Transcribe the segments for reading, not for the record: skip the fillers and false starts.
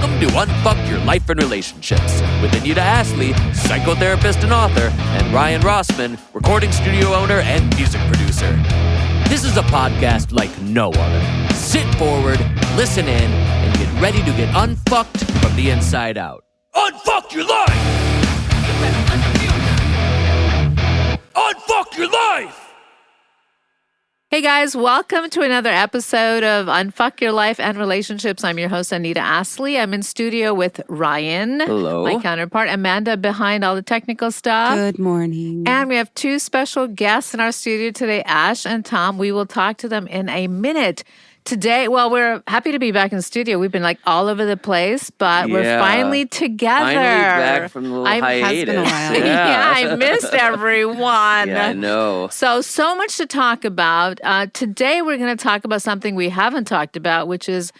Welcome to Unfuck Your Life and Relationships with Anita Ashley, psychotherapist and author, and Ryan Rossman, recording studio owner and music producer. This is a podcast like no other. Sit forward, listen in, and get ready to get unfucked from the inside out. Unfuck your life! Unfuck your life! Hey guys, welcome to another episode of Unfuck Your Life and Relationships. I'm your host, Anita Ashley. I'm in studio with Ryan. Hello. My counterpart, Amanda, behind all the technical stuff. Good morning. And we have two special guests in our studio today, Ash and Thom. We will talk to them in a minute. Today, well, we're happy to be back in the studio. We've been like all over the place, but we're finally together. Finally back from the little hiatus. Has been a while. Yeah, I missed everyone. Yeah, I know. So much to talk about. Today, we're going to talk about something we haven't talked about, which is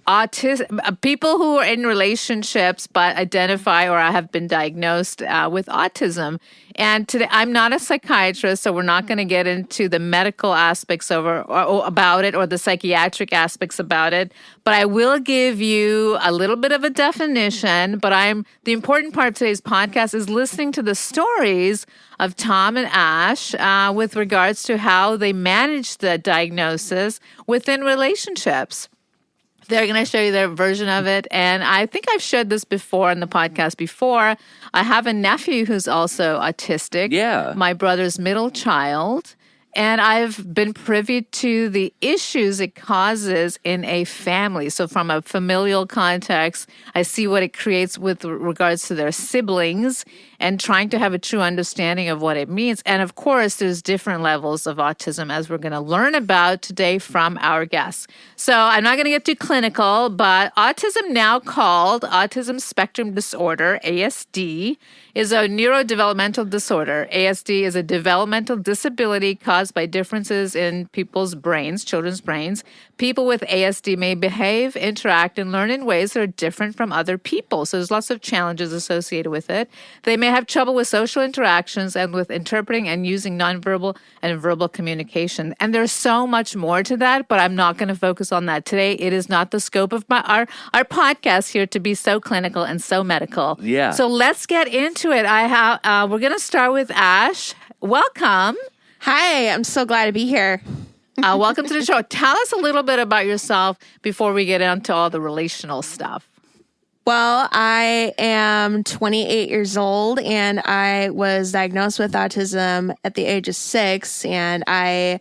autism. People who are in relationships but identify or have been diagnosed with autism. And today, I'm not a psychiatrist, so we're not going to get into the medical aspects or about it or the psychiatric aspects about it. But I will give you a little bit of a definition. But the important part of today's podcast is listening to the stories of Thom and Ash with regards to how they manage the diagnosis within relationships. They're going to show you their version of it. And I think I've shared this before in the podcast before. I have a nephew who's also autistic. Yeah. My brother's middle child. And I've been privy to the issues it causes in a family. So from a familial context, I see what it creates with regards to their siblings and trying to have a true understanding of what it means. And of course, there's different levels of autism as we're going to learn about today from our guests. So I'm not going to get too clinical, but autism, now called Autism Spectrum Disorder, ASD, is a neurodevelopmental disorder. ASD is a developmental disability caused by differences in people's brains, children's brains. People with ASD may behave, interact, and learn in ways that are different from other people. So there's lots of challenges associated with it. They may have trouble with social interactions and with interpreting and using nonverbal and verbal communication. And there's so much more to that, but I'm not going to focus on that today. It is not the scope of our podcast here to be so clinical and so medical. Yeah. So let's get into it. We're going to start with Ash. Welcome. Hi, I'm so glad to be here. Welcome to the show. Tell us a little bit about yourself before we get into all the relational stuff. Well, I am 28 years old and I was diagnosed with autism at the age of 6. And I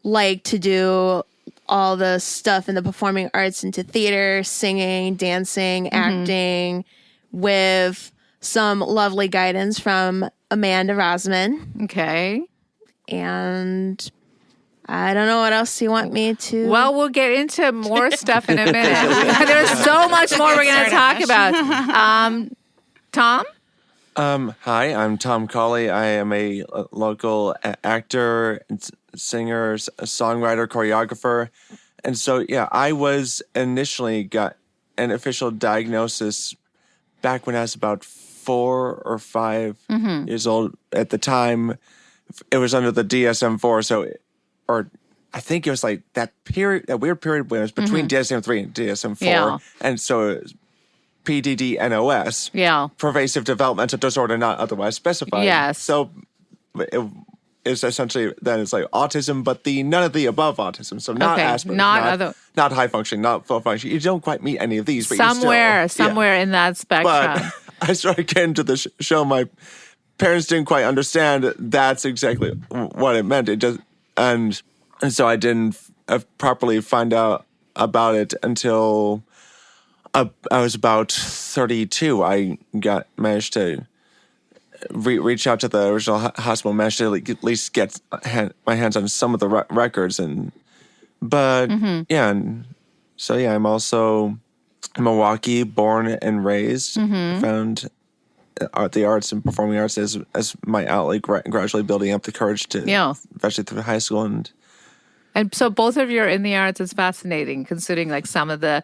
like to do all the stuff in the performing arts into theater, singing, dancing, acting, with some lovely guidance from Amanda Rossman. Okay. And I don't know what else you want me to. Well, we'll get into more stuff in a minute. There's so much more we're going to talk about. Thom? Hi, I'm Thom Colley. I am a local actor, singer, songwriter, choreographer. And so, yeah, I was initially got an official diagnosis back when I was about 4 or 5 years old. At the time, it was under the DSM-4, or I think it was like that weird period when it was between DSM-3 and DSM-4. Yeah. And so it was PDD-NOS. Yeah. Pervasive developmental disorder not otherwise specified. Yes. So it is essentially, then it's like autism, but none of the above autism. So not Asperger's, not high functioning, not full functioning. You don't quite meet any of these. But somewhere in that spectrum. But I started getting to the show. My parents didn't quite understand that's exactly what it meant. It just and so I didn't properly find out about it until I was about 32. I managed to reach out to the original hospital, managed to at least get my hands on some of the records, I'm also in Milwaukee, born and raised. Found the arts and performing arts as my outlet, gradually building up the courage to eventually through high school. And so both of you are in the arts. It's fascinating, considering like some of the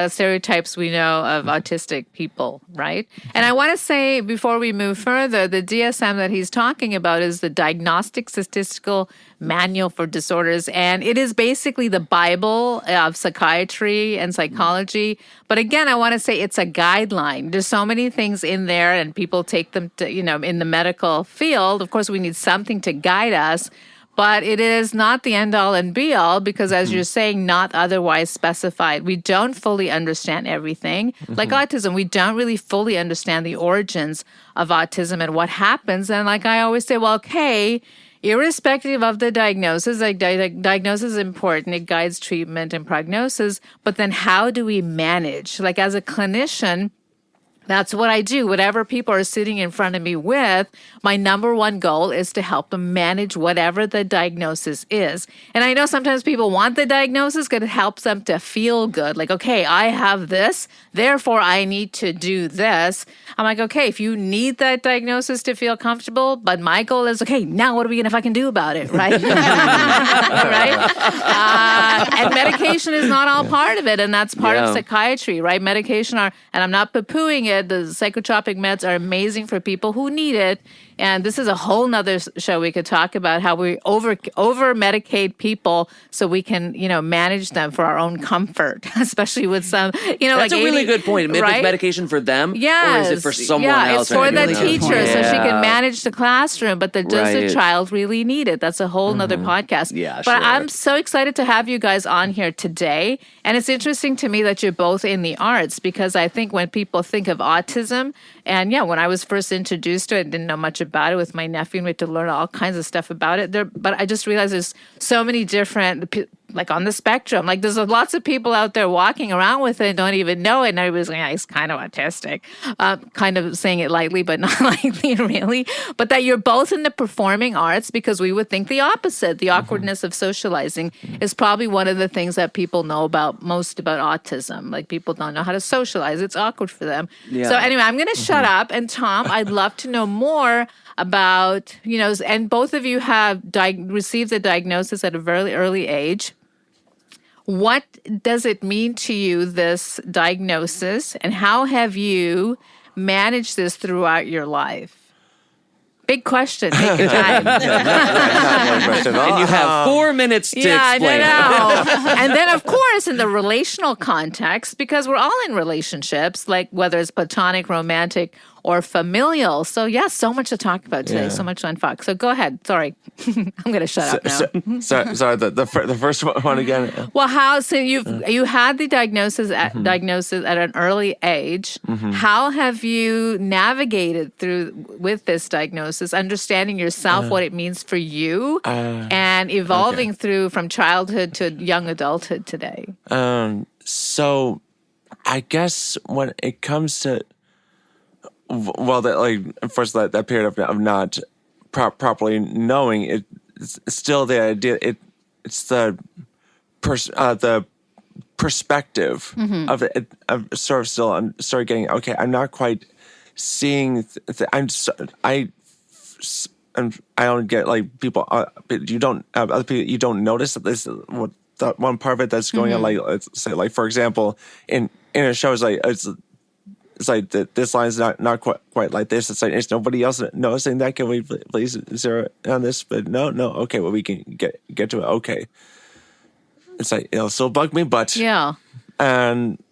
stereotypes we know of autistic people, right? And I want to say before we move further, the DSM that he's talking about is the Diagnostic Statistical Manual for Disorders, and it is basically the Bible of psychiatry and psychology. But again, I want to say it's a guideline. There's so many things in there, and people take them to, in the medical field. Of course, we need something to guide us. But it is not the end-all and be-all because, as you're saying, not otherwise specified. We don't fully understand everything. Like autism, we don't really fully understand the origins of autism and what happens. And like I always say, well, okay, irrespective of the diagnosis, like diagnosis is important. It guides treatment and prognosis. But then how do we manage? Like as a clinician, that's what I do. Whatever people are sitting in front of me with, my number one goal is to help them manage whatever the diagnosis is. And I know sometimes people want the diagnosis because it helps them to feel good. Like, okay, I have this, therefore I need to do this. I'm like, okay, if you need that diagnosis to feel comfortable, but my goal is, okay, now what are we going to fucking do about it, right? Right? And medication is not all part of it, and that's part of psychiatry, right? Medication are, and I'm not poo-pooing it, the psychotropic meds are amazing for people who need it. And this is a whole nother show we could talk about how we over medicate people so we can, manage them for our own comfort, especially with some, That's a really good point. Maybe it's medication for them, yes. or is it for someone else? It's for the teacher so she can manage the classroom, but does the child really need it? That's a whole nother podcast. Yeah, but I'm so excited to have you guys on here today. And it's interesting to me that you're both in the arts because I think when people think of autism, and when I was first introduced to it, I didn't know much about it with my nephew, and we had to learn all kinds of stuff about it. But I just realized there's so many different, like on the spectrum, like there's lots of people out there walking around with it and don't even know it. And everybody's like, he's kind of autistic, kind of saying it lightly, but not lightly really. But that you're both in the performing arts because we would think the opposite. The awkwardness of socializing is probably one of the things that people know most about autism. Like people don't know how to socialize. It's awkward for them. Yeah. So anyway, I'm going to shut up. And Thom, I'd love to know more about, and both of you have received the diagnosis at a very early age. What does it mean to you, this diagnosis, and how have you managed this throughout your life? Big question. Take your time. And you have 4 minutes to explain. No. And then, of course, in the relational context, because we're all in relationships, like whether it's platonic, romantic, or familial. So, so much to talk about today. So much to unfuck. So go ahead. Sorry. I'm going to shut up now. Sorry, the first one again. Well, you had the diagnosis at an early age. How have you navigated through with this diagnosis, understanding yourself, what it means for you, and evolving through from childhood to young adulthood today? So I guess when it comes to first that period of not properly knowing it, it's still the idea. It's the perspective of it. I'm sort of still start getting okay. I'm not quite seeing. I don't get like people. You don't other people. You don't notice that this what the one part of it that's going on. Like let's say, like for example, in a show, it's like this line is not quite like this. It's like is nobody else noticing that? Can we please zero on this? But no. Okay, well we can get to it. Okay, it's like it'll still bug me, but and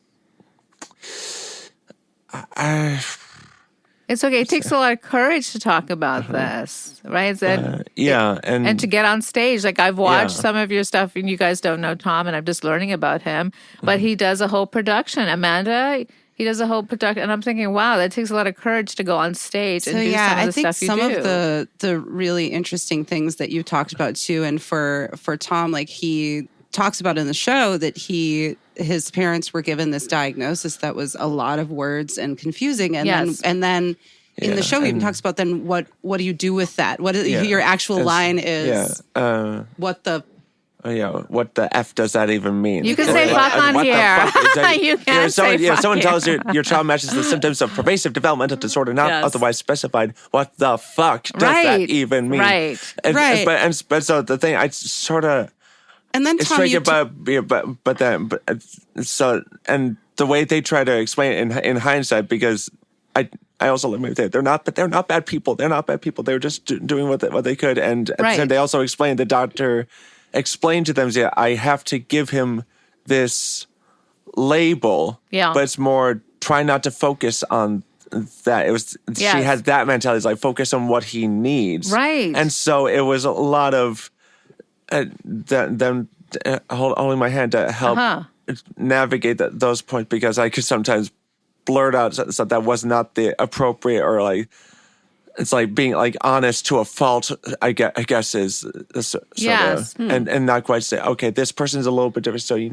it's okay. It takes a lot of courage to talk about this, right? And to get on stage. Like I've watched some of your stuff, and you guys don't know Thom, and I'm just learning about him. But he does a whole production. Amanda. He does a whole production, and I'm thinking, wow, that takes a lot of courage to go on stage and do some of the stuff you do. I think some of the really interesting things that you talked about too, and for Thom, like he talks about in the show that his parents were given this diagnosis that was a lot of words and confusing, and then in the show he even talks about then what do you do with that? What your actual line is? What the. What the F does that even mean? You can say fuck on here. You can say fuck. Someone tells you your child matches the symptoms of pervasive developmental disorder not otherwise specified. What the fuck does that even mean? Right. But so the thing, I sort of And then it's Thom, tricky, so and the way they try to explain it in hindsight, because I also let me say they're not bad people. They're not bad people. They were just doing what they could, and at the time they also explained, the doctor explained to them, yeah, I have to give him this label, but it's more try not to focus on that. It was she had that mentality, it's like focus on what he needs, right? And so it was a lot of them holding my hand to help navigate those points, because I could sometimes blurt out so that was not the appropriate, or like it's like being like honest to a fault, I guess is sort of, and not quite say, okay, this person's a little bit different, so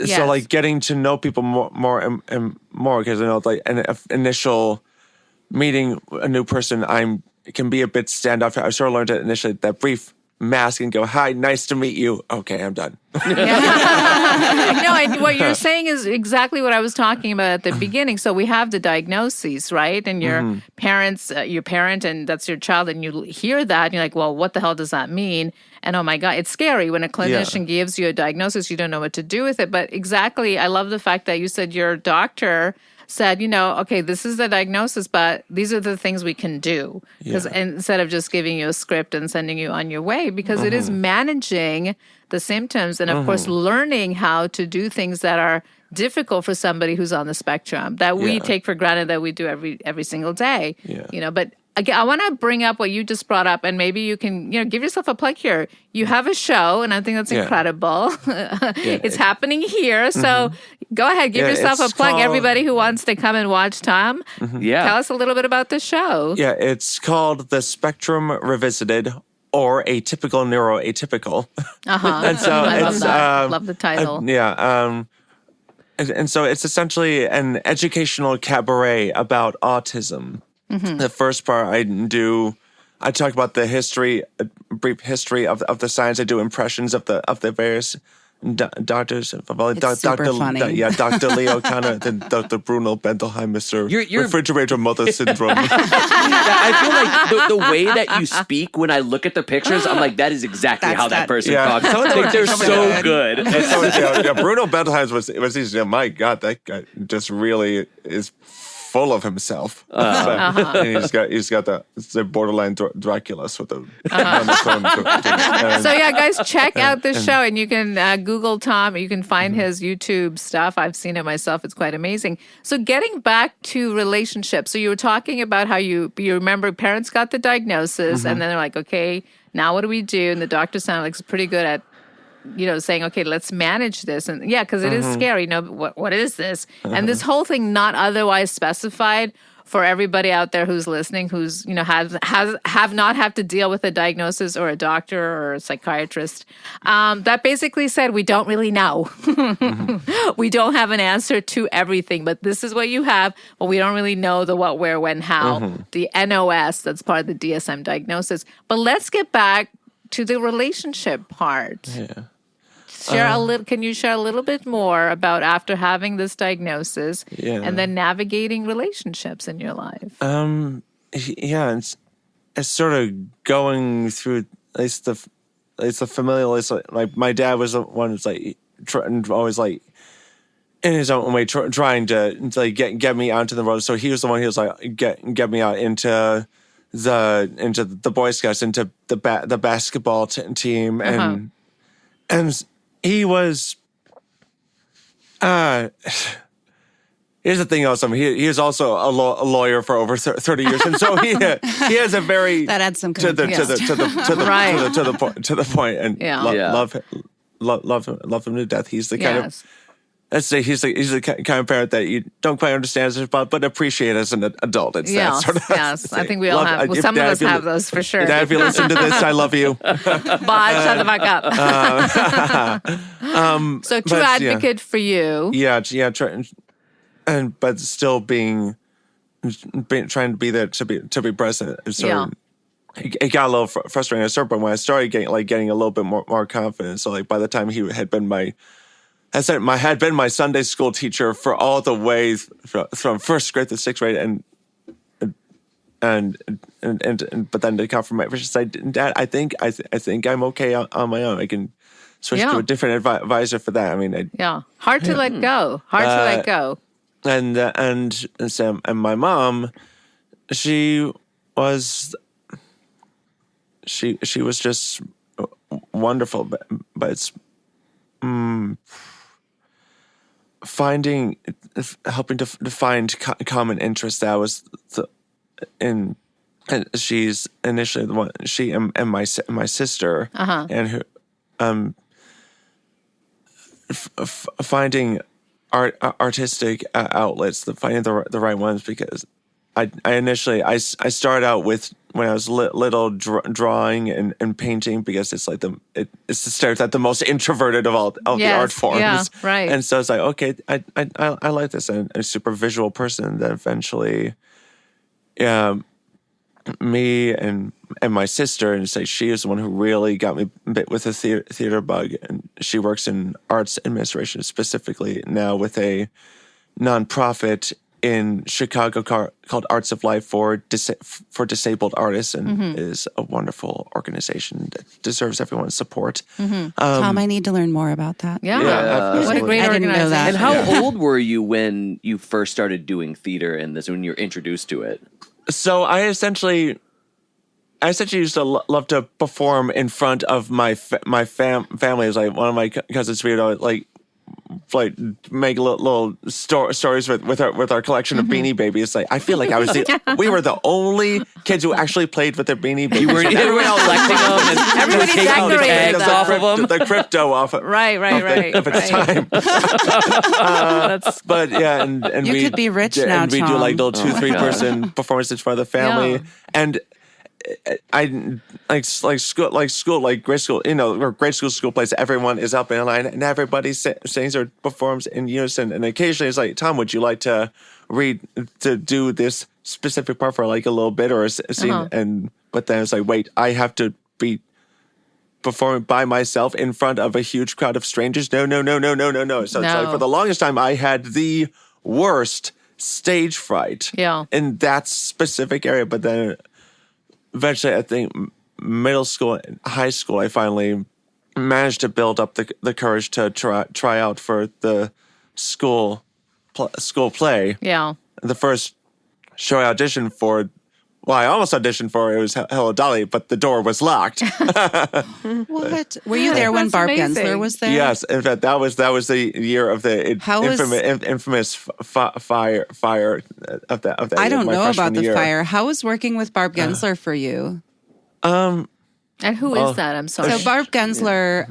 so like getting to know people more and more, because I know like an initial meeting a new person, can be a bit standoff. I sort of learned it initially, that brief mask and go, hi, nice to meet you. Okay, I'm done. No, and what you're saying is exactly what I was talking about at the beginning. So we have the diagnoses, right? And your parents, your parent, and that's your child, and you hear that, and you're like, well, what the hell does that mean? And oh my God, it's scary when a clinician gives you a diagnosis, you don't know what to do with it. But exactly, I love the fact that you said your doctor said, okay, this is the diagnosis, but these are the things we can do. Because instead of just giving you a script and sending you on your way, because it is managing the symptoms and, of course, learning how to do things that are difficult for somebody who's on the spectrum that we take for granted that we do every single day. But again, I want to bring up what you just brought up, and maybe you can, give yourself a plug here. You have a show, and I think that's incredible. It's happening here, so go ahead, give yourself a plug. Everybody who wants to come and watch Thom, tell us a little bit about the show. Yeah, it's called The Spectrum Revisited, or Atypical Neuroatypical. And so I love that. Love the title. And so it's essentially an educational cabaret about autism. The first part I talk about the history, a brief history of the science. I do impressions of the various doctors. It's super funny. Dr. Leo Kanner, then Dr. Bruno Bendelheim, Mr. Refrigerator Mother Syndrome. I feel like the way that you speak, when I look at the pictures, I'm like, that is exactly how that person talks. Like, they're so good. And so, Bruno Bendelheim was easy. My God, that guy just really is full of himself, and he's got the borderline Draculus with the. So guys, check out the show, and you can Google Thom. You can find his YouTube stuff. I've seen it myself; it's quite amazing. So, getting back to relationships, so you were talking about how you remember parents got the diagnosis, and then they're like, okay, now what do we do? And the doctor sounded like it's pretty good at saying, okay, let's manage this. And because it is scary. What is this? And this whole thing not otherwise specified for everybody out there who's listening, who's, have not had to deal with a diagnosis or a doctor or a psychiatrist, that basically said, we don't really know. We don't have an answer to everything, but this is what you have, but we don't really know the what, where, when, how, the NOS, that's part of the DSM diagnosis. But let's get back to the relationship part. Can you share a little bit more about after having this diagnosis and then navigating relationships in your life? It's sort of going through at least the familial. Like my dad was the one who's like always like in his own way trying to like get me onto the road. So he was the one who was like get me out into the Boy Scouts, into the basketball team, and he was. Here's the thing, also, he is also a lawyer for over 30 years, and so he has a very that adds some to the point, and love him to death. He's the kind of. Let's say he's the kind of parent that you don't quite understand, but appreciate as an adult. It's that sort of thing. I think we all have. Well, some of us have those for sure. Dad, if you listen to this, I love you. Bob, shut the fuck up. So true advocate for you. But still being trying to be there to be present. So it got a little frustrating at a certain point when I started getting a little bit more confidence. So like by the time he had been had been my Sunday school teacher for all the way from first grade to sixth grade, and but then to come from my said, Dad, I think I'm okay on my own. I can switched to a different advisor for that. I mean, hard to let go. Hard to let go. And Sam and my mom, she was just wonderful, but it's helping to find common interests. That was and she's initially the one. She and my sister and who finding artistic outlets, finding the right ones, because I initially started out with, when I was little, drawing and painting, because it's like it's the stereotype, the most introverted of all the art forms. Yeah, right. And so it's like, okay, I like this, and a super visual person. And then eventually, me and my sister, and say she is the one who really got me bit with the theater bug, and she works in arts administration, specifically now with a nonprofit in Chicago called Arts of Life for disabled artists, and is a wonderful organization that deserves everyone's support. Thom, I need to learn more about that. Yeah. What a great I didn't know organization. that. And how old were you when you first started doing theater, and when you were introduced to it? So I essentially used to love to perform in front of my family. It was like one of my cousins, we'd always like make little stories with our collection of Beanie Babies. Like, I feel like we were the only kids who actually played with their Beanie Babies. Everyone else collecting them and Everybody taking all the decorated tags them. off of them. The crypto off of Right. of its time. But yeah, and You we could be rich and now, we do Thom. like little 2-3 person performances for the family, Yeah. and I grade school, or grade school plays. Everyone is up in a line, and everybody sings or performs in unison. And occasionally, it's like, Thom, would you like to do this specific part for like a little bit or a scene? But then it's like, wait, I have to be performing by myself in front of a huge crowd of strangers. No. So it's like, for the longest time, I had the worst stage fright in that specific area. But then eventually, I think middle school and high school, I finally managed to build up the courage to try out for the school play. Yeah. The first show I auditioned for, I almost auditioned for, it was Hello Dolly, but the door was locked. What? Were you there when That's Barb amazing. Gensler was there? Yes, in fact, that was the year of the infamous fire of that. I year, don't my know about freshman the year. fire. How was working with Barb Gensler for you? And who is that? I'm sorry. So Barb Gensler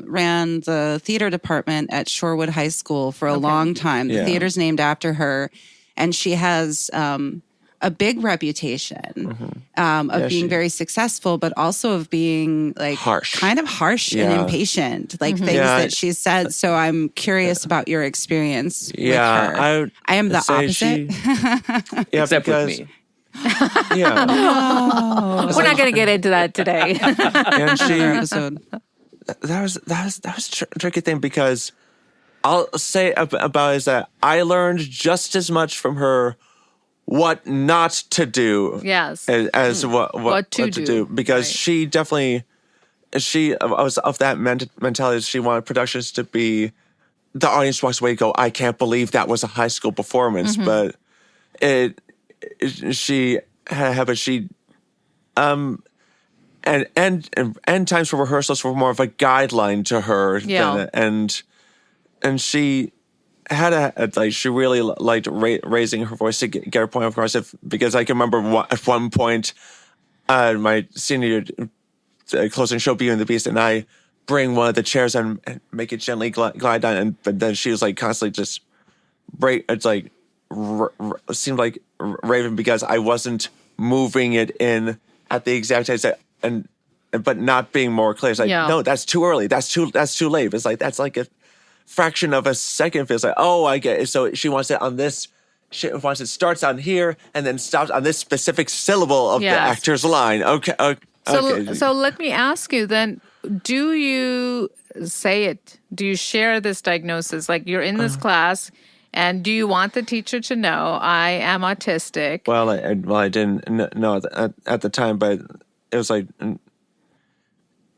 ran the theater department at Shorewood High School for a long time. The theater's named after her, and she has a big reputation of being very successful, but also of being like kind of harsh and impatient, like things that she's said. So I'm curious about your experience with her. I am the opposite. Except with me. Yeah. We're not going to get into that today. And she Episode. that was a tricky thing, because I'll say about is that I learned just as much from her what not to do as what to do, because she definitely was of that mentality. She wanted productions to be, the audience walks away and go, I can't believe that was a high school performance, but she and times for rehearsals were more of a guideline to her and she had she really liked raising her voice to get her point across. Because I can remember at one point, my senior year, closing show, Beauty and the Beast, and I bring one of the chairs and make it gently glide down, but then she was like constantly just seemed like raving because I wasn't moving it in at the exact time, but not being more clear. It's like, no, that's too early. That's too late. It's like, that's like a fraction of a second. Feels like, oh, I get it. So she wants it on this. She wants it starts on here and then stops on this specific syllable of the actor's line. Okay. So let me ask you then, do you say it? Do you share this diagnosis? Like, you're in this class, and do you want the teacher to know I am autistic? Well, I didn't know at the time, but it was like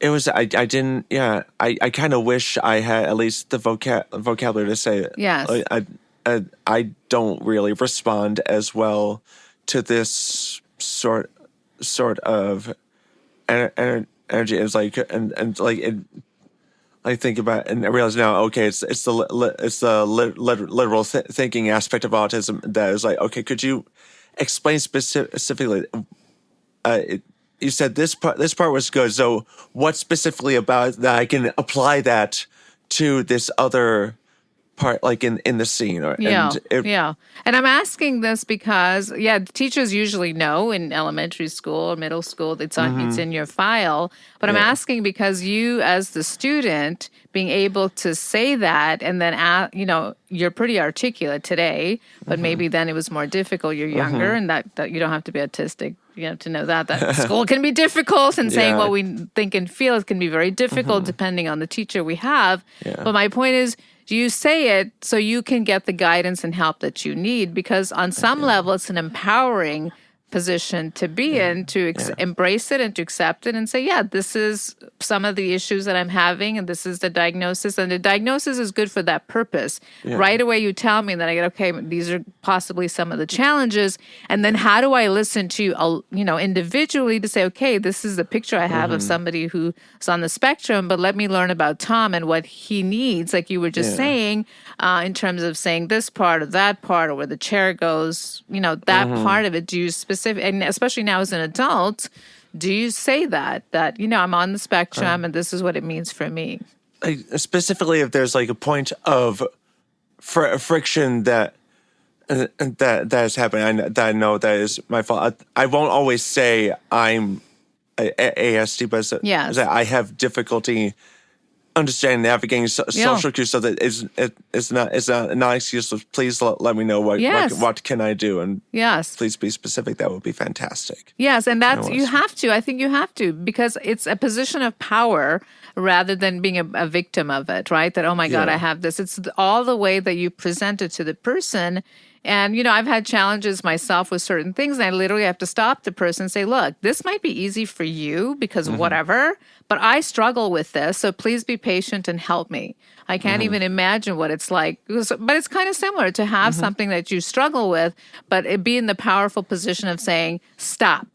It was, I didn't, I kind of wish I had at least the vocabulary to say it. Yes. I don't really respond as well to this sort of energy. It's like, and like, it, I think about it and I realize now, okay, it's the literal thinking aspect of autism that is like, okay, could you explain specifically, you said this part was good. So what specifically about that I can apply that to this other part, like in the scene? And I'm asking this because, teachers usually know in elementary school or middle school, it's in your file. But I'm asking because you, as the student, being able to say that, and then, you're pretty articulate today, but maybe then it was more difficult. You're younger, and that you don't have to be autistic. You have to know that school can be difficult, and saying what we think and feel it can be very difficult depending on the teacher we have. Yeah. But my point is, you say it so you can get the guidance and help that you need, because on some level it's an empowering position to be in, to embrace it and to accept it and say, this is some of the issues that I'm having, and this is the diagnosis. And the diagnosis is good for that purpose. Yeah. Right away you tell me that I get, okay, these are possibly some of the challenges. And then how do I listen to you, individually to say, okay, this is the picture I have of somebody who's on the spectrum, but let me learn about Thom and what he needs, like you were just saying, in terms of saying this part or that part, or where the chair goes, that part of it. Do you and especially now as an adult, do you say that I'm on the spectrum and this is what it means for me? Like, specifically, if there's like a point of friction that is happening, I know that is my fault. I won't always say I'm ASD, but I have difficulty understanding, navigating social cues, so that it's not an excuse. Please let me know what can I do, and please be specific. That would be fantastic. Yes, and that's you have to. I think you have to, because it's a position of power rather than being a victim of it. Right? That, oh my God, I have this. It's all the way that you present it to the person. And, I've had challenges myself with certain things, and I literally have to stop the person and say, look, this might be easy for you because whatever, but I struggle with this, so please be patient and help me. I can't even imagine what it's like. But it's kind of similar to have something that you struggle with, but it be in the powerful position of saying, stop.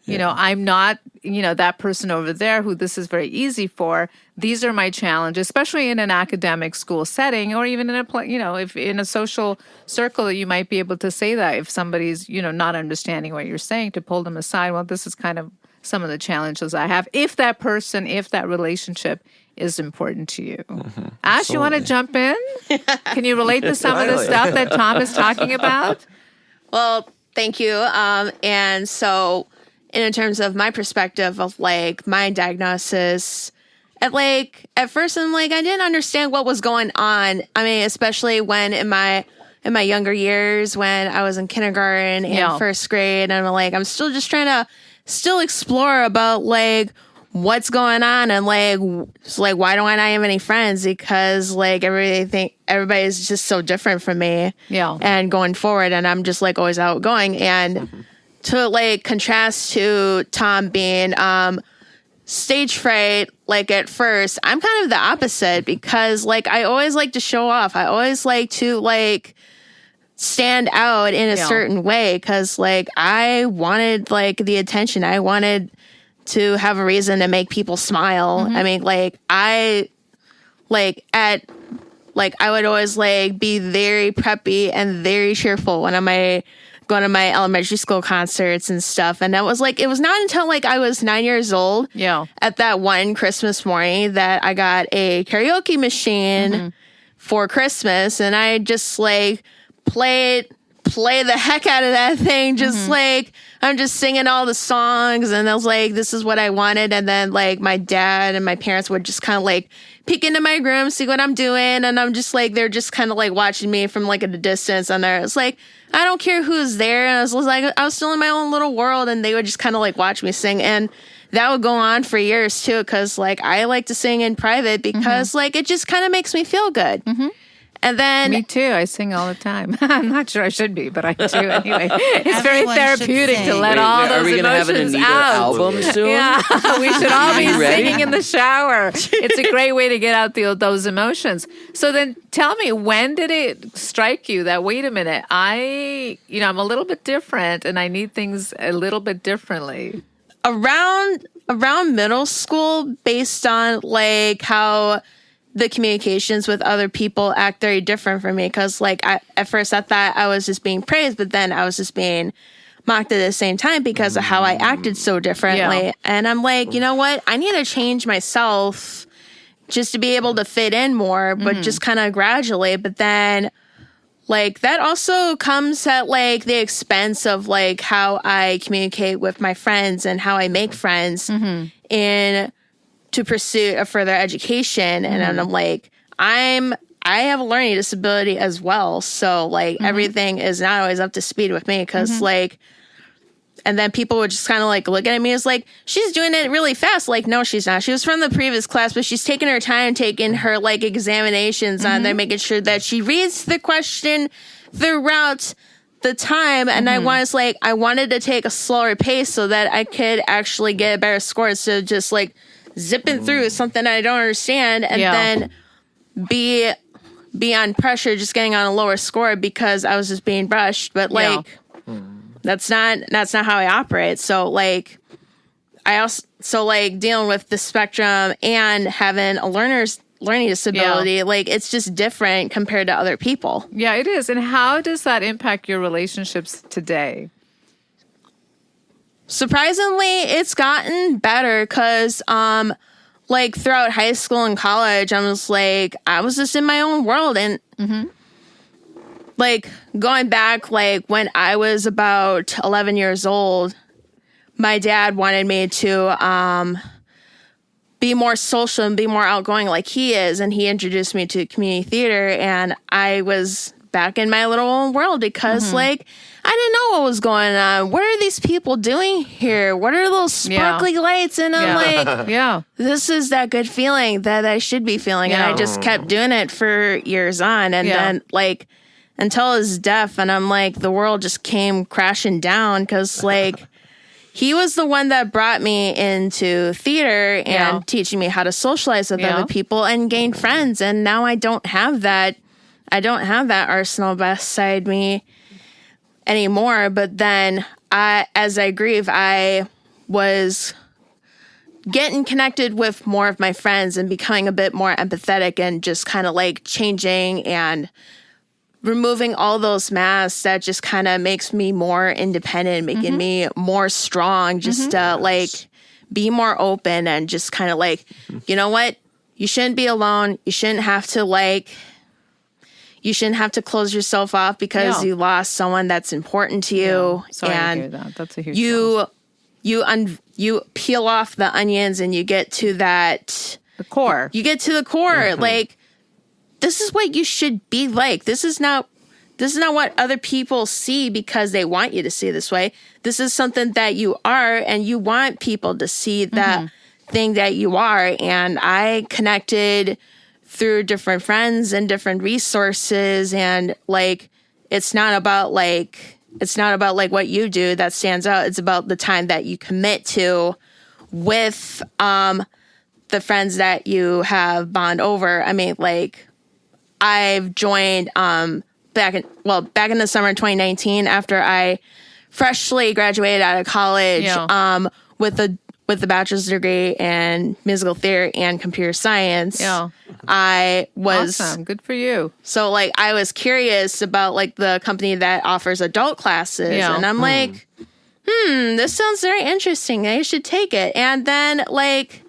I'm not, that person over there who this is very easy for. These are my challenges, especially in an academic school setting, or even in if in a social circle, you might be able to say that if somebody's, not understanding what you're saying, to pull them aside. Well, this is kind of some of the challenges I have. If that relationship is important to you. Ash, you want to jump in? Can you relate to some of the stuff that Thom is talking about? Well, thank you. And so, in terms of my perspective of like my diagnosis, at first I'm like, I didn't understand what was going on. I mean, especially when in my younger years, when I was in kindergarten and first grade, and I'm still just trying to explore about like what's going on, and like why don't I have any friends? Because like everybody's just so different from me. Yeah. And going forward, and I'm just like always outgoing, and to like contrast to Thom being stage fright, like at first, I'm kind of the opposite, because like I always like to show off. I always like to like stand out in a certain way, because like I wanted like the attention. I wanted to have a reason to make people smile. I mean, I would always like be very preppy and very cheerful when I'm going to my elementary school concerts and stuff. And that was like, it was not until like I was 9 years old at that one Christmas morning that I got a karaoke machine for Christmas. And I just like play the heck out of that thing. Just like, I'm just singing all the songs, and I was like, this is what I wanted. And then like my dad and my parents would just kind of like peek into my room, see what I'm doing. And I'm just like, they're just kind of like watching me from like at a distance. And it's like, I don't care who's there. And I was like, I was still in my own little world, and they would just kind of like watch me sing. And that would go on for years too. Cause like, I like to sing in private because like, it just kind of makes me feel good. And then Me too. I sing all the time. I'm not sure I should be, but I do anyway. It's very Everyone should therapeutic to sing. let all Are those we gonna have an emotions Anita out. album soon? Yeah, we should all be You ready? singing in the shower. It's a great way to get out those emotions. So then tell me, when did it strike you that, wait a minute, I'm a little bit different and I need things a little bit differently? around middle school, based on like how the communications with other people act very different for me. Because like at first I thought I was just being praised, but then I was just being mocked at the same time because of how I acted so differently. Yeah. And I'm like, you know what? I need to change myself just to be able to fit in more, but just kind of gradually. But then like that also comes at like the expense of like how I communicate with my friends and how I make friends in to pursue a further education. And then I'm like, I have a learning disability as well. So like everything is not always up to speed with me because like, and then people would just kind of like look at me as like, she's doing it really fast. Like, no, she's not. She was from the previous class, but she's taking her time, taking her like examinations on there, making sure that she reads the question throughout the time. And I wanted to take a slower pace so that I could actually get a better score. So just like zipping through something I don't understand and then be on pressure, just getting on a lower score because I was just being rushed. But like, that's not how I operate. So like, dealing with the spectrum and having a learning disability, like it's just different compared to other people. Yeah, it is. And how does that impact your relationships today? Surprisingly, it's gotten better because, like throughout high school and college, I was just in my own world. And like going back, like when I was about 11 years old, my dad wanted me to be more social and be more outgoing like he is. And he introduced me to community theater. And I was back in my little own world because like I didn't know what was going on. What are these people doing here? What are those sparkly lights? And I'm like, this is that good feeling that I should be feeling. And I just kept doing it for years on. And then like until I was deaf, and I'm like, the world just came crashing down because like he was the one that brought me into theater and teaching me how to socialize with other people and gain friends. And now I don't have that. I don't have that arsenal beside me anymore. But then as I grieve, I was getting connected with more of my friends and becoming a bit more empathetic and just kind of like changing and removing all those masks that just kind of makes me more independent, making me more strong, just to like be more open and just kind of like, you know what? You shouldn't be alone. You shouldn't have to close yourself off because you lost someone that's important to you. Sorry and to hear that. That's a huge loss. you peel off the onions and you get to the core. You get to the core. Like, this is what you should be like. This is not what other people see because they want you to see this way. This is something that you are, and you want people to see that thing that you are. And I connected through different friends and different resources. And like, it's not about like what you do that stands out. It's about the time that you commit to with, the friends that you have bond over. I mean, like, I've joined back in the summer of 2019 after I freshly graduated out of college with a bachelor's degree in musical theater and computer science. I was awesome. Good for you. So like I was curious about like the company that offers adult classes and I'm like, this sounds very interesting. I should take it. And then like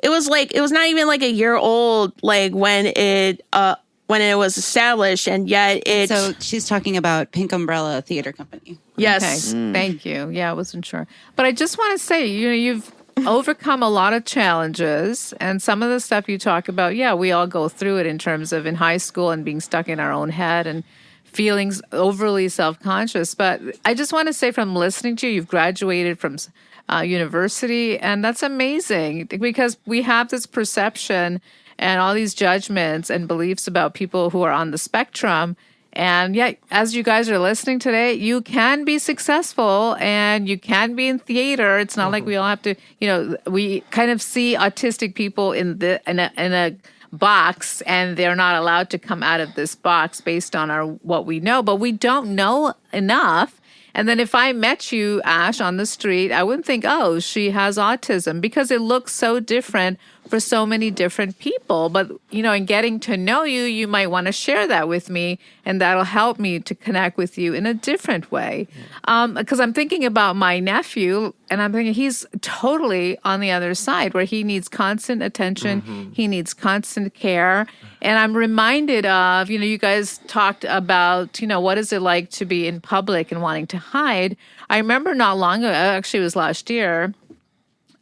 it was not even like a year old, like when it was established, and yet So she's talking about Pink Umbrella Theater Company. Yes. Okay. Thank you. Yeah, I wasn't sure. But I just want to say, you've overcome a lot of challenges, and some of the stuff you talk about, we all go through it in terms of in high school and being stuck in our own head and feelings overly self-conscious. But I just want to say, from listening to you, you've graduated from university. And that's amazing because we have this perception and all these judgments and beliefs about people who are on the spectrum. And yet, as you guys are listening today, you can be successful and you can be in theater. It's not like we all have to, we kind of see autistic people in a box, and they're not allowed to come out of this box based on what we know, but we don't know enough. And then if I met you, Ash, on the street, I wouldn't think, oh, she has autism, because it looks so different for so many different people. But, in getting to know you, you might want to share that with me, and that'll help me to connect with you in a different way. Because I'm thinking about my nephew, and I'm thinking he's totally on the other side, where he needs constant attention, he needs constant care. And I'm reminded of, you guys talked about, what is it like to be in public and wanting to hide. I remember not long ago, actually it was last year,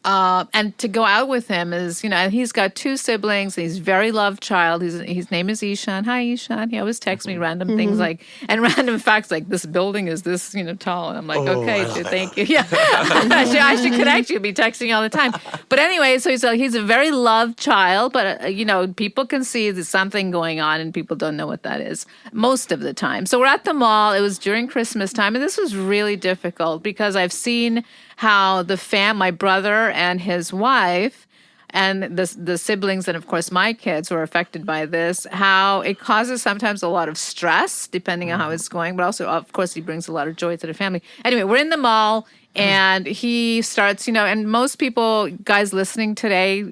and to go out with him is, and he's got 2 siblings. And he's a very loved child. His name is Ishan. Hi, Ishan. He always texts me random things and random facts like, this building is this, tall. And I'm like, okay, dude, thank you. Yeah, I should connect you. Be texting you all the time. But anyway, so he's a very loved child. But, people can see there's something going on and people don't know what that is most of the time. So we're at the mall. It was during Christmas time. And this was really difficult because I've seen how my brother and his wife and the siblings and, of course, my kids were affected by this, how it causes sometimes a lot of stress, depending on how it's going. But also, of course, he brings a lot of joy to the family. Anyway, we're in the mall, and he starts, and most people, guys listening today,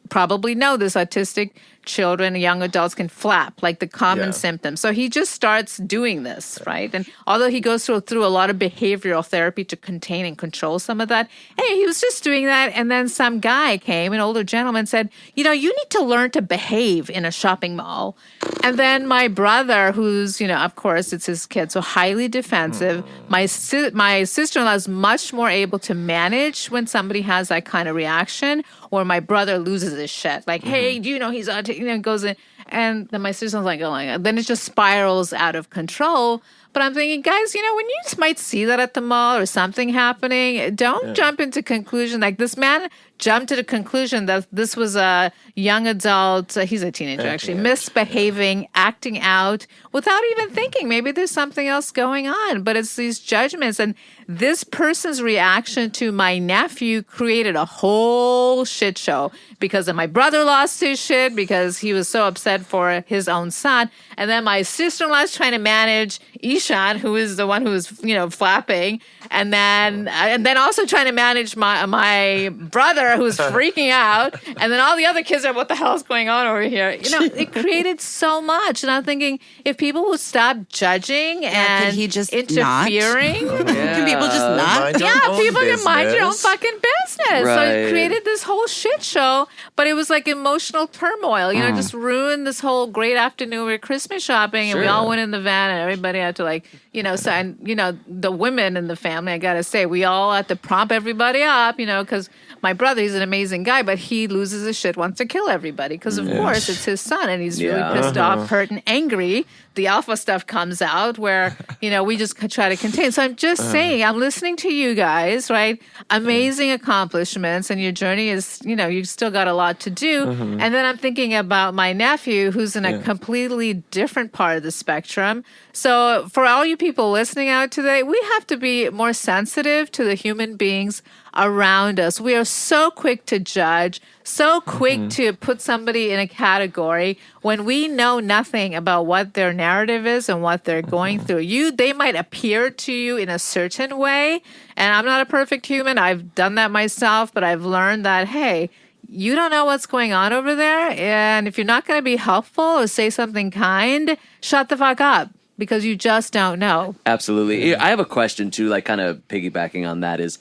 probably know this. Autistic children, young adults can flap, like the common symptoms. So he just starts doing this, right? And although he goes through a lot of behavioral therapy to contain and control some of that, hey, he was just doing that. And then some guy came, an older gentleman, said, you need to learn to behave in a shopping mall. And then my brother, who's, of course, it's his kid, so highly defensive. My sister-in-law is much more able to manage when somebody has that kind of reaction, or my brother loses his shit. Like, hey, do you know he's autistic? Goes in. And then my sister's like, oh my God. Then it just spirals out of control. But I'm thinking, guys, when you might see that at the mall or something happening, don't jump into conclusion. Like this man jumped to the conclusion that this was a young adult, he's a teenager actually, misbehaving, acting out without even thinking. Maybe there's something else going on, but it's these judgments. And this person's reaction to my nephew created a whole shit show because my brother lost his shit because he was so upset for his own son. And then my sister-in-law is trying to manage Ishan, who is the one who's, flapping. And then also trying to manage my brother who's freaking out. And then all the other kids are, what the hell is going on over here? It created so much. And I'm thinking, if people would stop judging and he just interfering. Can people just not? People can mind your own fucking business. Right. So it created this whole shit show, but it was like emotional turmoil, just ruined this whole great afternoon. We were Christmas shopping and we all went in the van and everybody had to the women in the family, I got to say, we all had to prompt everybody up, because my brother, he's an amazing guy, but he loses his shit, wants to kill everybody because, of course, it's his son and he's really pissed off, hurt, and angry. The alpha stuff comes out where, we just try to contain. So I'm just saying, I'm listening to you guys, right? Amazing accomplishments, and your journey is, you've still got a lot to do. And then I'm thinking about my nephew who's in a completely different part of the spectrum. So for all you people listening out today, we have to be more sensitive to the human beings around us. We are so quick to judge, so quick to put somebody in a category when we know nothing about what their narrative is and what they're going through. They might appear to you in a certain way, and I'm not a perfect human. I've done that myself, but I've learned that, hey, you don't know what's going on over there, and if you're not going to be helpful or say something kind, shut the fuck up. Because you just don't know. Absolutely. I have a question too, like kind of piggybacking on that is,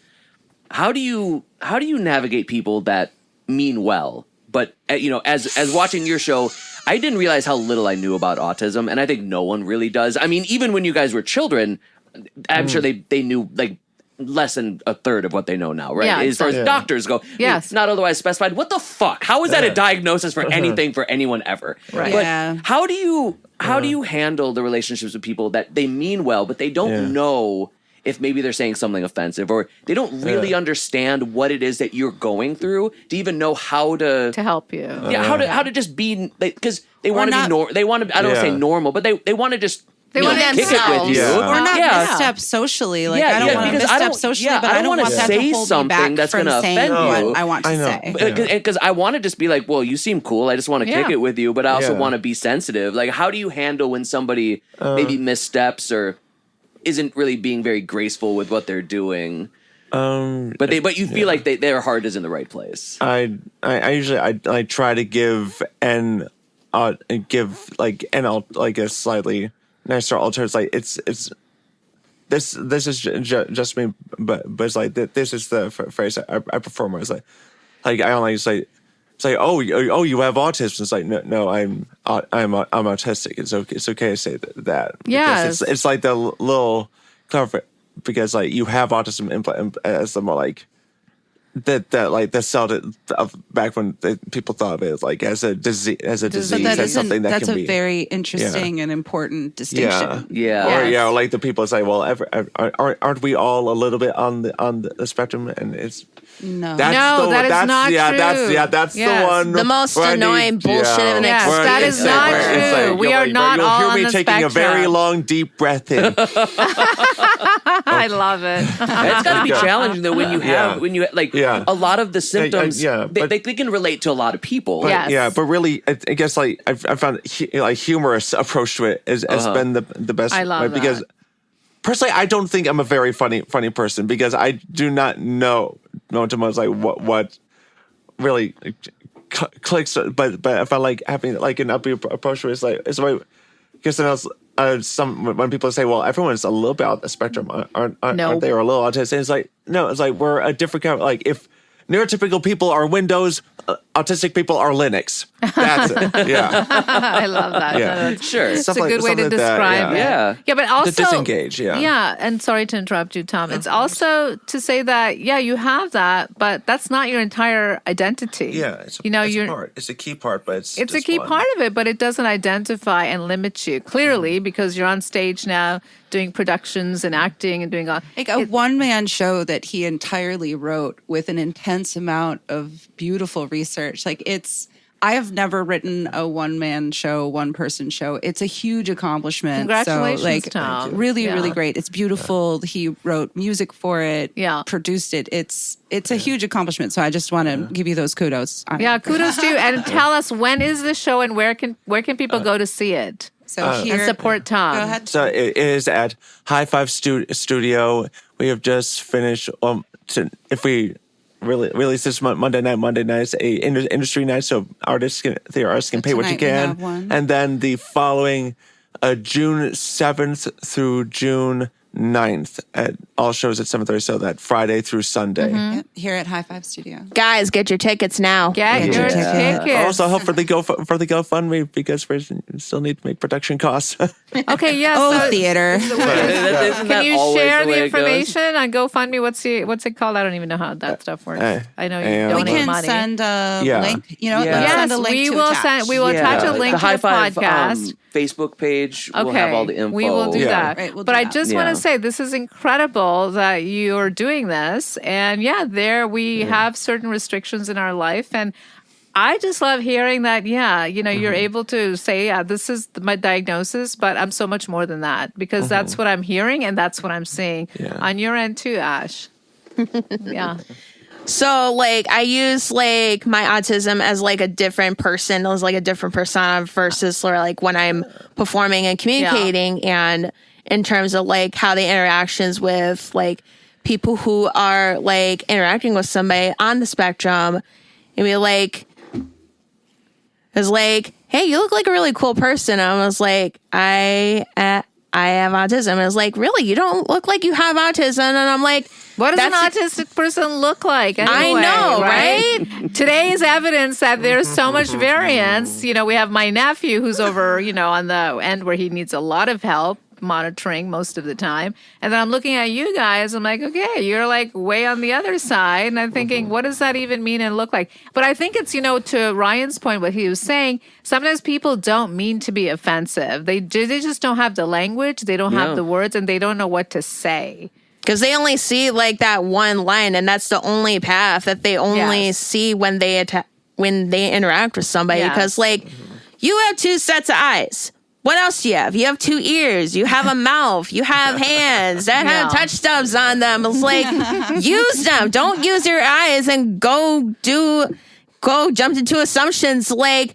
how do you navigate people that mean well, but as watching your show, I didn't realize how little I knew about autism, and I think no one really does. I mean, even when you guys were children, I'm sure they knew like less than a third of what they know now, right? Yeah, as far as doctors go, yes, not otherwise specified. What the fuck? How is that a diagnosis for anything for anyone ever? Right. But how do you handle the relationships with people that they mean well, but they don't know if maybe they're saying something offensive, or they don't really understand what it is that you're going through to even know how to help you. how to just be, because they want to be they want to, I don't want to say normal, but they want to just They want to kick it with you. Or not misstep socially. Like, I don't want to misstep socially, but I don't want that to hold me back that's from gonna saying offend you. what I want to say. Because I want to just be like, well, you seem cool. I just want to kick it with you, but I also want to be sensitive. Like, how do you handle when somebody maybe missteps or isn't really being very graceful with what they're doing? But you feel like their heart is in the right place. I usually try to give a slightly nicer alter. It's like it's this is just me, but it's like this is the phrase I prefer more. It's like I don't like say oh you have autism. It's like no I'm autistic. It's okay to say that. Yes, it's like the little clever, because like you have autism as the more like that like the cell of back when people thought of it like as a disease as something that can be. That's a very interesting and important distinction. Or like the people say, well, aren't we all a little bit on the spectrum? And it's that is not true. That's the one. The most annoying bullshit of an existence. That is not true. We are not all on the spectrum. You'll hear me taking a very long, deep breath in. I love it. It's got to be challenging though when you have a lot of the symptoms. They can relate to a lot of people. But, but really, I guess like I found humorous approach to it has been the best. I love way, because personally, I don't think I'm a very funny person, because I do not know too much like what really clicks. But if I like having like an upbeat approach to it, it's like because then when people say, well, everyone's a little bit out the spectrum, aren't they, or a little autistic? And it's like, no, it's like we're a different kind of, like if neurotypical people are Windows, autistic people are Linux. That's it. Yeah. I love that. Yeah. Sure. It's a good way to describe it. Yeah. Yeah, but also to disengage. Yeah. Yeah, and sorry to interrupt you, Thom. It's also to say that you have that, but that's not your entire identity. Yeah, it's a part. It's a key part, but it's a key part of it, but it doesn't identify and limit you clearly because you're on stage now doing productions and acting and doing all like a one-man show that he entirely wrote with an intense amount of beautiful research. Like I have never written a one-man show, one-person show. It's a huge accomplishment. Congratulations, Thom. Really, really great. It's beautiful. He wrote music for it, produced it. It's a huge accomplishment. So I just want to give you those kudos. Kudos to you. And tell us, when is the show and where can people go to see it? So here, and support Thom. Go ahead. So it is at High Five Studio. We have just finished. If we release this Monday night is a industry night, so theater artists can pay what you can, and then the following June 7th through June 9th at all shows at 7:30. So that Friday through Sunday. Yep, here at High Five Studio. Guys, get your tickets now. Get your tickets. Also, help for the GoFundMe because we still need to make production costs. Okay, yes. Theater. Can you share the information on GoFundMe? What's it called? I don't even know how that stuff works. I know you donate we can money. Send a link. You know, yes, send a link we will attach. We will attach a link the to the High Five, podcast. Facebook page. We'll have all the info. We will do that. Right, we'll but do I that. just want to say this is incredible that you're doing this. And there we have certain restrictions in our life. And I just love hearing that, you're able to say, this is my diagnosis, but I'm so much more than that because that's what I'm hearing and that's what I'm seeing on your end too, Ash. Yeah. So, like, I use, like, my autism as, like, a different person, as, like, a different persona versus, like, when I'm performing and communicating and in terms of, like, how the interactions with, like, people who are, like, interacting with somebody on the spectrum and be like, it's like, hey, you look like a really cool person. I was like, I have autism. And I was like, really? You don't look like you have autism? And I'm like, what does an autistic person look like? Anyway, I know, right? Today's evidence that there's so much variance. You know, we have my nephew who's over, on the end where he needs a lot of help monitoring most of the time. And then I'm looking at you guys. I'm like, okay, you're like way on the other side. And I'm thinking, what does that even mean and look like? But I think it's, to Ryan's point, what he was saying, sometimes people don't mean to be offensive. They just don't have the language. They don't have the words and they don't know what to say. Because they only see like that one line, and that's the only path that they only see when they interact with somebody. Because like you have two sets of eyes. What else do you have? You have two ears. You have a mouth. You have hands that have touch stubs on them. It's like use them. Don't use your eyes and go jump into assumptions like,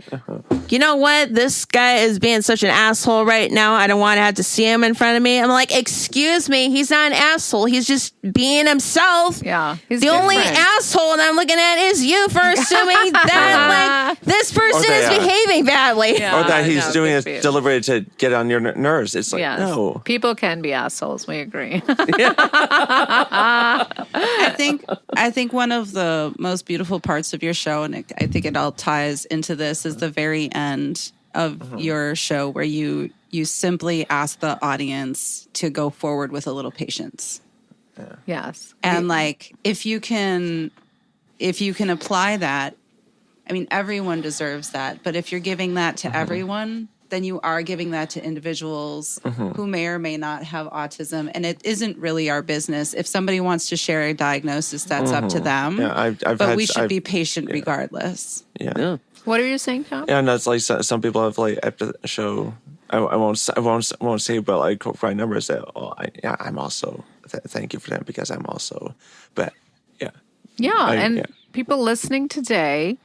you know what? This guy is being such an asshole right now. I don't want to have to see him in front of me. I'm like, excuse me. He's not an asshole. He's just being himself. Yeah. He's the only asshole that I'm looking at is you for assuming that like this person is behaving badly. Yeah, or that he's doing it deliberately to get on your nerves. It's like, no. People can be assholes. We agree. I think one of the most beautiful parts of your show, and I think it all ties into this, is the very end of your show where you simply ask the audience to go forward with a little patience. Yeah. Yes. And like if you can apply that, I mean, everyone deserves that. But if you're giving that to everyone, then you are giving that to individuals who may or may not have autism. And it isn't really our business. If somebody wants to share a diagnosis, that's up to them. Yeah, we should be patient regardless. Yeah. What are you saying, Thom? Yeah, and that's like some people have like after the show. I won't say, but like quote numbers that. I'm also thank you for that because I'm also, but yeah. Yeah, people listening today,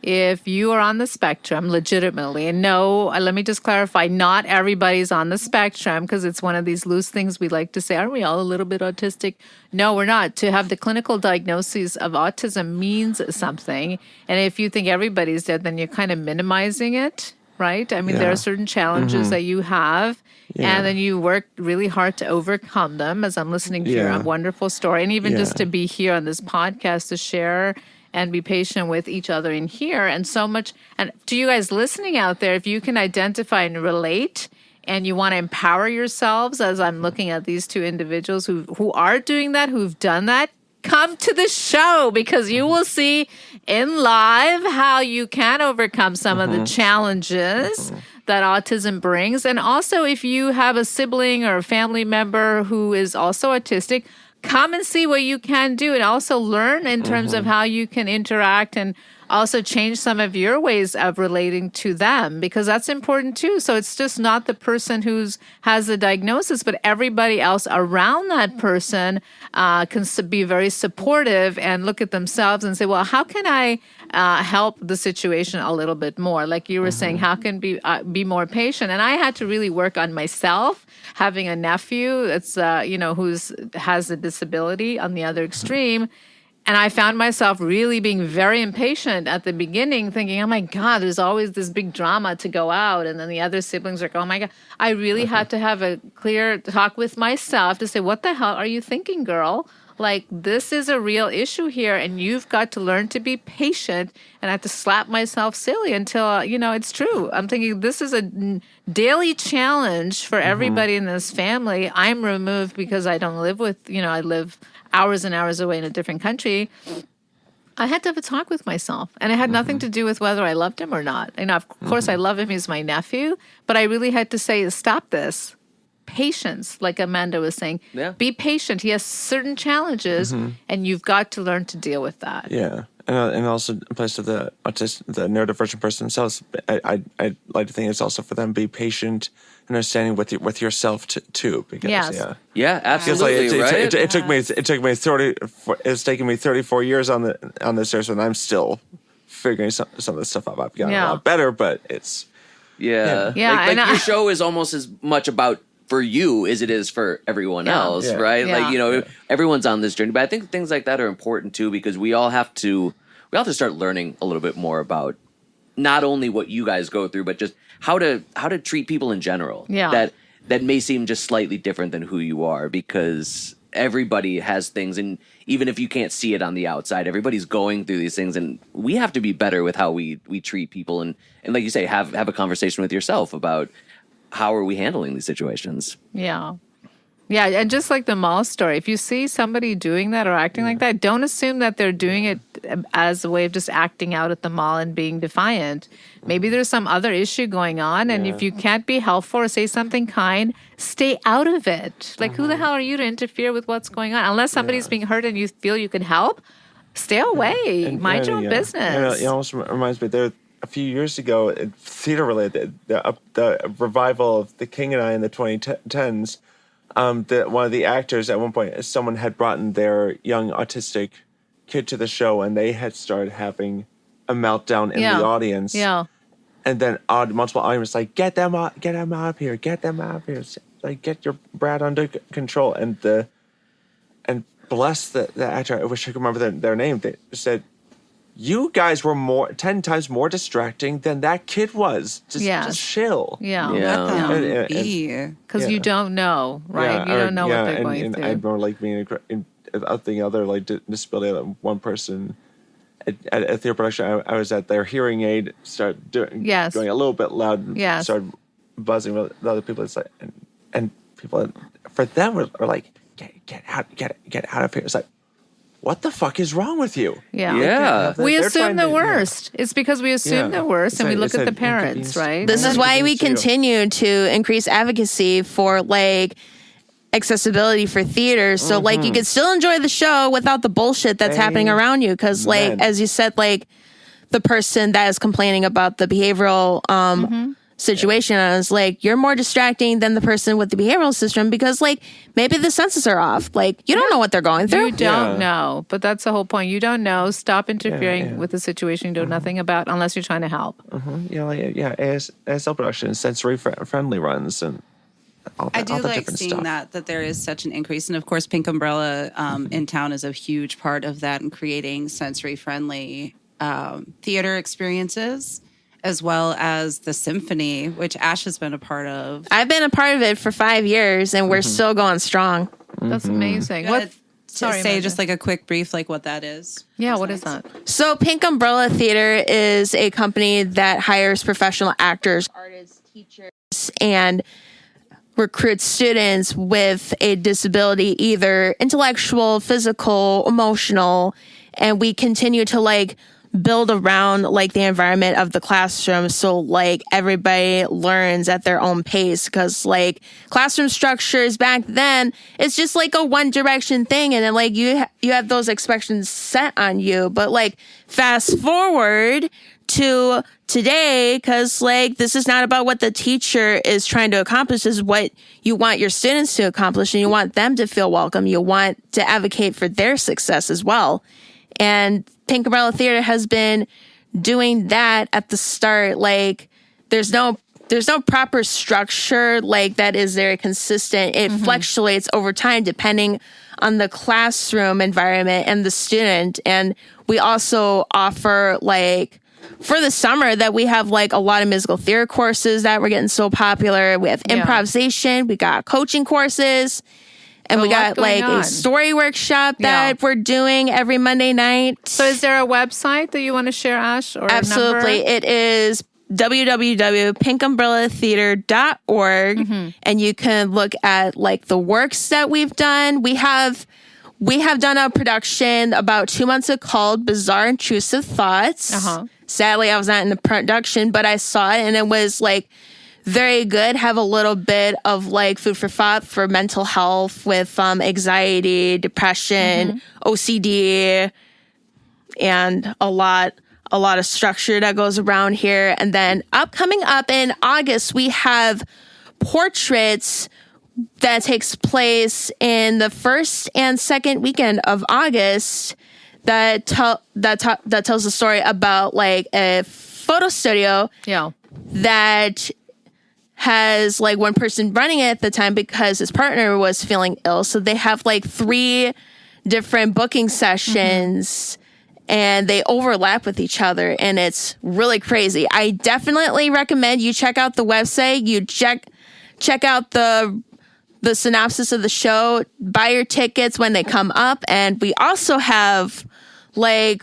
if you are on the spectrum legitimately, and no, let me just clarify, not everybody's on the spectrum because it's one of these loose things we like to say, aren't we all a little bit autistic? No, we're not. To have the clinical diagnosis of autism means something. And if you think everybody's dead, then you're kind of minimizing it, right? I mean, there are certain challenges that you have. Yeah. And then you work really hard to overcome them as I'm listening to your wonderful story. And even just to be here on this podcast to share and be patient with each other in here and so much. And to you guys listening out there, if you can identify and relate and you want to empower yourselves, as I'm looking at these two individuals who are doing that, who've done that, come to the show because you will see in live how you can overcome some of the challenges that autism brings. And also, if you have a sibling or a family member who is also autistic, come and see what you can do and also learn in terms of how you can interact and also change some of your ways of relating to them, because that's important too. So it's just not the person who has the diagnosis, but everybody else around that person can be very supportive and look at themselves and say, well, how can I help the situation a little bit more? Like you were saying, how can be more patient? And I had to really work on myself, having a nephew that's has a disability on the other extreme. And I found myself really being very impatient at the beginning, thinking, oh my God, there's always this big drama to go out. And then the other siblings are like, oh my God. I really had to have a clear talk with myself to say, what the hell are you thinking, girl? Like, this is a real issue here, and you've got to learn to be patient. And I had to slap myself silly until, it's true. I'm thinking this is a daily challenge for everybody in this family. I'm removed because I don't live with, I live hours and hours away in a different country. I had to have a talk with myself, and it had nothing to do with whether I loved him or not. And of course, I love him. He's my nephew, but I really had to say, stop this. Patience, like Amanda was saying. Yeah. Be patient. He has certain challenges, and you've got to learn to deal with that. Yeah. And also, in place of the neurodivergent person themselves, I like to think it's also for them be patient and understanding with yourself too. Because Absolutely, right? It took me 30. It's taken me 34 years on this earth, and I'm still figuring some of this stuff out. I've gotten a lot better, but it's like your show is almost as much about for you as it is for everyone else, right? Yeah. Like, everyone's on this journey. But I think things like that are important too, because we all have to start learning a little bit more about not only what you guys go through, but just how to treat people in general. Yeah. That may seem just slightly different than who you are, because everybody has things, and even if you can't see it on the outside, everybody's going through these things, and we have to be better with how we treat people, and like you say, have a conversation with yourself about how are we handling these situations? Yeah. Yeah, and just like the mall story, if you see somebody doing that or acting like that, don't assume that they're doing it as a way of just acting out at the mall and being defiant. Maybe there's some other issue going on, and if you can't be helpful or say something kind, stay out of it. Like, who the hell are you to interfere with what's going on? Unless somebody's being hurt and you feel you can help, stay away. And, Mind your own business. It almost reminds me, there a few years ago, theater related, the revival of The King and I in the 2010s. One of the actors at one point, someone had brought in their young autistic kid to the show, and they had started having a meltdown in the audience. Yeah. And then multiple audiences like, get them out of here, like, get your brat under control. And bless the actor, I wish I could remember their name. They said, you guys were 10 times more distracting than that kid was. Just chill. Yeah. Let them be. Because you don't know, right? You don't know what they're going through. I remember like being the other like disability. One person at a theater production, I was at, their hearing aid started going a little bit loud. And started buzzing with the other people. It's like, and people for them were like, get out of here. It's like, what the fuck is wrong with you? Yeah. We assume the worst. It's because we assume the worst, and we look at the parents, right? This is why we continue to increase advocacy for like accessibility for theaters. So like you can still enjoy the show without the bullshit that's happening around you. Because like, as you said, like the person that is complaining about the behavioral situation, I was like, you're more distracting than the person with the behavioral system, because like maybe the senses are off. Like you don't know what they're going through. You don't know, but that's the whole point. You don't know. Stop interfering with the situation you know nothing about unless you're trying to help. ASL production, sensory friendly runs, and all that, I do like seeing that there is such an increase, and of course, Pink Umbrella in town is a huge part of that in creating sensory friendly theater experiences, as well as the symphony, which Ash has been a part of. I've been a part of it for 5 years, and we're still going strong. That's amazing. Say just like a quick brief, like what that is. Yeah, what is that? So Pink Umbrella Theater is a company that hires professional actors, artists, teachers, and recruits students with a disability, either intellectual, physical, emotional, and we continue to like build around like the environment of the classroom, so like everybody learns at their own pace, because like classroom structures back then, it's just like a one direction thing, and then like you have those expectations set on you. But like fast forward to today, because like this is not about what the teacher is trying to accomplish, this is what you want your students to accomplish, and you want them to feel welcome, you want to advocate for their success as well. And Pink Umbrella Theater has been doing that at the start. Like there's no proper structure like that is very consistent. It fluctuates over time depending on the classroom environment and the student. And we also offer like for the summer that we have like a lot of musical theater courses that we're getting so popular. We have improvisation, we got coaching courses. And we got like a story workshop that we're doing every Monday night. So is there a website that you want to share, Ash? Or absolutely. It is www.pinkumbrellatheater.org. And you can look at like the works that we've done. We have done a production about 2 months ago called Bizarre Intrusive Thoughts. Sadly, I was not in the production, but I saw it and it was like very good. Have a little bit of like food for thought for mental health with anxiety, depression, OCD, and a lot of structure that goes around here. And then coming up in August, we have portraits that takes place in the first and second weekend of August that tells a story about like a photo studio that has like one person running it at the time because his partner was feeling ill. So they have like 3 different booking sessions and they overlap with each other. And it's really crazy. I definitely recommend you check out the website. You check out the synopsis of the show, buy your tickets when they come up. And we also have an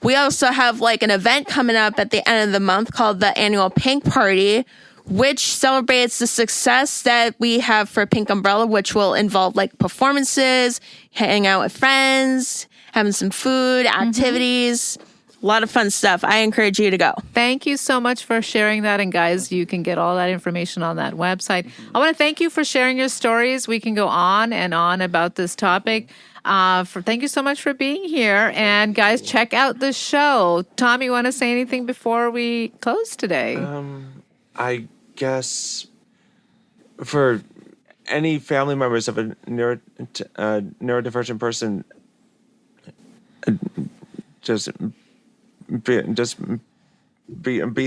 event coming up at the end of the month called the Annual Pink Party, which celebrates the success that we have for Pink Umbrella, which will involve like performances, hanging out with friends, having some food, activities. A lot of fun stuff. I encourage you to go. Thank you so much for sharing that. And guys, you can get all that information on that website. I want to thank you for sharing your stories. We can go on and on about this topic. Thank you so much for being here. And guys, check out the show. Thom, you want to say anything before we close today? I guess for any family members of a neurodivergent person, just be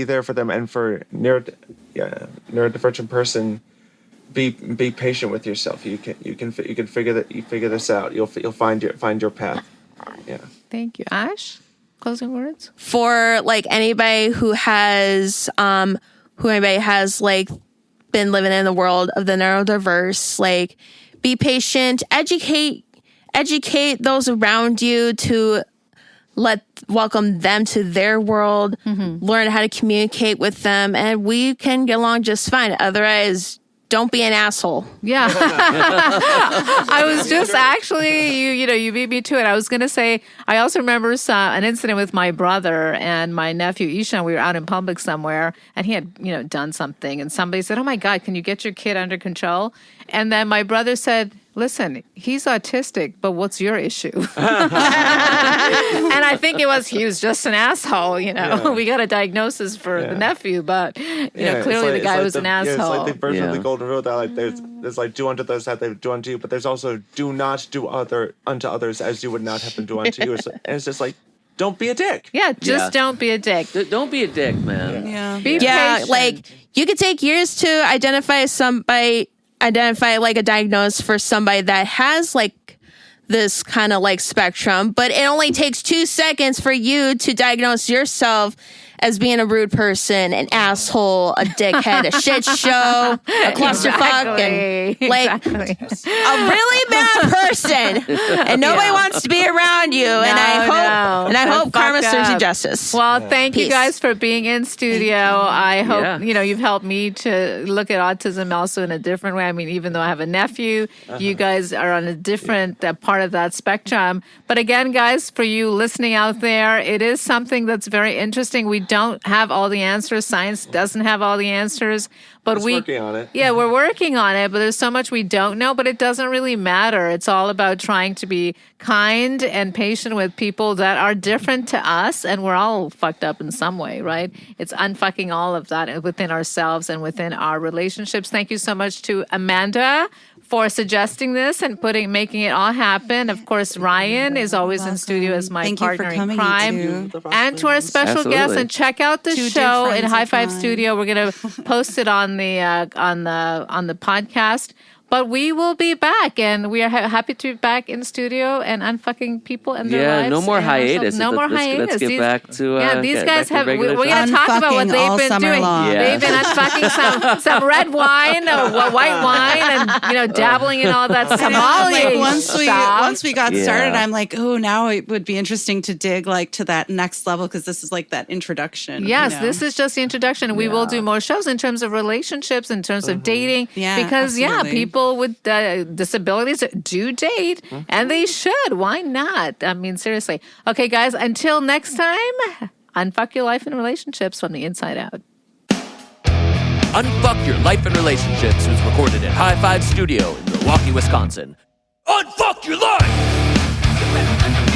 there for them, and for neurodivergent person, be patient with yourself. You can figure this out. You'll find your path. Yeah. Thank you. Ash, closing words? For like anybody who has like been living in the world of the neurodiverse, like be patient, educate those around you to welcome them to their world, learn how to communicate with them, and we can get along just fine. Otherwise, don't be an asshole. Yeah. I was just actually, you beat me to it. I was going to say, I also remember an incident with my brother and my nephew, Ishan. We were out in public somewhere and he had, done something. And somebody said, "Oh my God, can you get your kid under control?" And then my brother said, "Listen, he's autistic, but what's your issue?" And I think he was just an asshole, Yeah. We got a diagnosis for the nephew, but clearly the guy was an asshole. It's like the version of the golden rule that like there's like do unto those that they do unto you, but there's also do not do unto others as you would not have them do unto you. And it's just like, don't be a dick. Yeah, don't be a dick. Don't be a dick, man. Yeah. Be patient. Like you could take years to identify like a diagnosis for somebody that has like this kind of like spectrum, but it only takes 2 seconds for you to diagnose yourself as being a rude person, an asshole, a dickhead, a shit show, a clusterfuck, and like a really bad person, and nobody wants to be around you. And I hope karma serves you justice. Well, thank you Peace. guys for being in studio. I hope you've helped me to look at autism also in a different way. I mean, even though I have a nephew, you guys are on a different part of that spectrum. But again, guys, for you listening out there, it is something that's very interesting. We don't have all the answers. Science doesn't have all the answers, but we're working on it. Yeah, we're working on it, but there's so much we don't know, but it doesn't really matter. It's all about trying to be kind and patient with people that are different to us, and we're all fucked up in some way, right? It's unfucking all of that within ourselves and within our relationships. Thank you so much to Amanda for suggesting this and making it all happen. Of course, Ryan is always in studio as my partner in crime. And to our special guest, and check out the show in High Five Studio. We're going to post it on the podcast. But we will be back, and we are happy to be back in studio and unfucking people and their lives. Yeah, no more hiatus. No more hiatus. Let's get back to these guys have. We're going to to talk about what they've been doing. They've been unfucking some red wine or white wine, and dabbling in all that sommelier once we got started, I'm like, oh, now it would be interesting to dig like to that next level, because this is like that introduction. Yes, this is just the introduction. We will do more shows in terms of relationships, in terms of dating, because people with disabilities do date, and they should. Why not? I mean, seriously. Okay, guys, until next time, unfuck your life and relationships from the inside out. Unfuck Your Life and Relationships was recorded at High Five Studio in Milwaukee, Wisconsin. Unfuck your life!